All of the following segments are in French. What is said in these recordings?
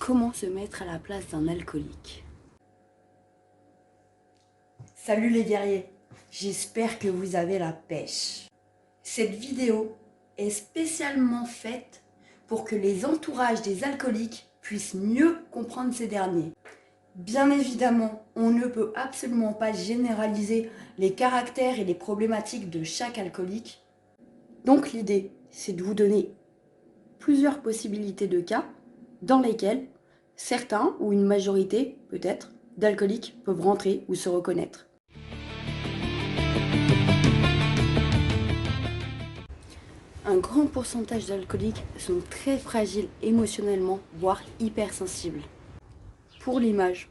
Comment se mettre à la place d'un alcoolique? Salut les guerriers, j'espère que vous avez la pêche. Cette vidéo est spécialement faite pour que les entourages des alcooliques puissent mieux comprendre ces derniers. Bien évidemment, on ne peut absolument pas généraliser les caractères et les problématiques de chaque alcoolique. Donc l'idée, c'est de vous donner plusieurs possibilités de cas dans lesquels certains, ou une majorité peut-être, d'alcooliques peuvent rentrer ou se reconnaître. Un grand pourcentage d'alcooliques sont très fragiles émotionnellement, voire hypersensibles. Pour l'image,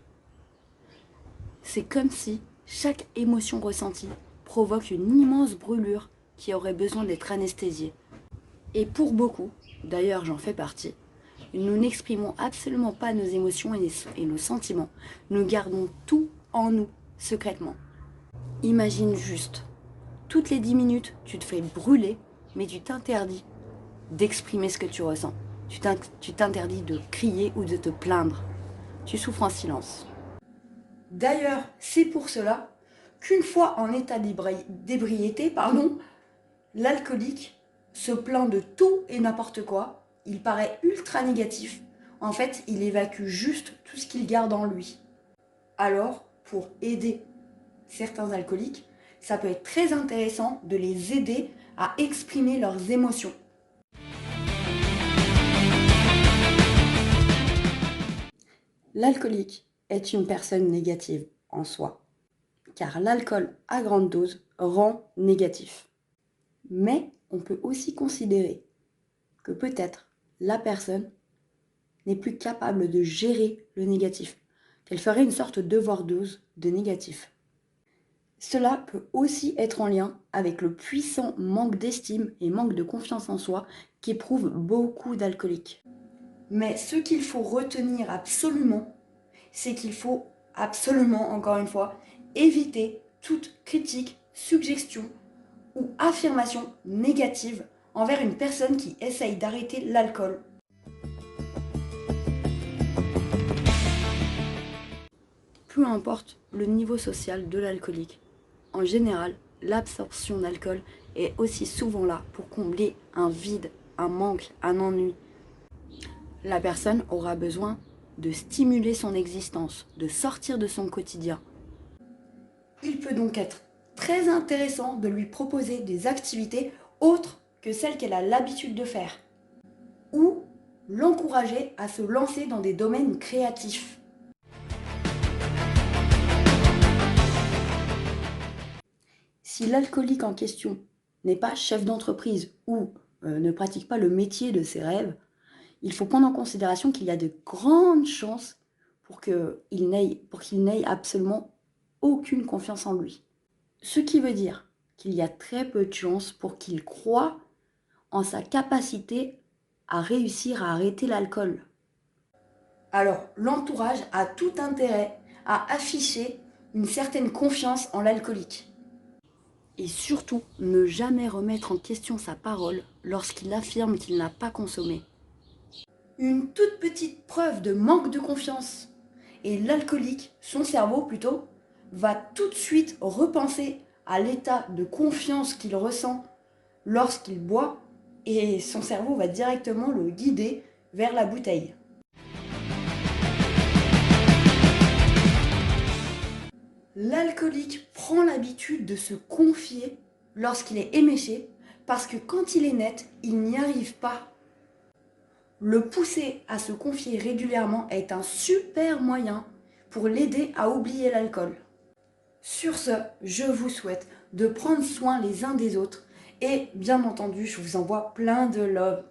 c'est comme si chaque émotion ressentie provoque une immense brûlure qui aurait besoin d'être anesthésiée. Et pour beaucoup, d'ailleurs j'en fais partie, nous n'exprimons absolument pas nos émotions et nos sentiments. Nous gardons tout en nous, secrètement. Imagine juste, toutes les 10 minutes, tu te fais brûler, mais tu t'interdis d'exprimer ce que tu ressens. Tu t'interdis de crier ou de te plaindre. Tu souffres en silence. D'ailleurs, c'est pour cela qu'une fois en état d'ébriété, l'alcoolique se plaint de tout et n'importe quoi. Il paraît ultra négatif. En fait, il évacue juste tout ce qu'il garde en lui. Alors, pour aider certains alcooliques, ça peut être très intéressant de les aider à exprimer leurs émotions. L'alcoolique est une personne négative en soi, car l'alcool à grande dose rend négatif. Mais on peut aussi considérer que peut-être la personne n'est plus capable de gérer le négatif, qu'elle ferait une sorte d'overdose de négatif. Cela peut aussi être en lien avec le puissant manque d'estime et manque de confiance en soi qu'éprouvent beaucoup d'alcooliques. Mais ce qu'il faut retenir absolument, c'est qu'il faut absolument, encore une fois, éviter toute critique, suggestion ou affirmation négative envers une personne qui essaye d'arrêter l'alcool. Peu importe le niveau social de l'alcoolique, en général, l'absorption d'alcool est aussi souvent là pour combler un vide, un manque, un ennui. La personne aura besoin de stimuler son existence, de sortir de son quotidien. Il peut donc être très intéressant de lui proposer des activités autres que celles qu'elle a l'habitude de faire, ou l'encourager à se lancer dans des domaines créatifs. Si l'alcoolique en question n'est pas chef d'entreprise ou ne pratique pas le métier de ses rêves, il faut prendre en considération qu'il y a de grandes chances pour qu'il n'ait absolument aucune confiance en lui. Ce qui veut dire qu'il y a très peu de chances pour qu'il croie en sa capacité à réussir à arrêter l'alcool. Alors, l'entourage a tout intérêt à afficher une certaine confiance en l'alcoolique. Et surtout, ne jamais remettre en question sa parole lorsqu'il affirme qu'il n'a pas consommé. Une toute petite preuve de manque de confiance. Et l'alcoolique, son cerveau plutôt, va tout de suite repenser à l'état de confiance qu'il ressent lorsqu'il boit et son cerveau va directement le guider vers la bouteille. L'alcoolique prend l'habitude de se confier lorsqu'il est éméché parce que quand il est net, il n'y arrive pas. Le pousser à se confier régulièrement est un super moyen pour l'aider à oublier l'alcool. Sur ce, je vous souhaite de prendre soin les uns des autres et bien entendu, je vous envoie plein de love.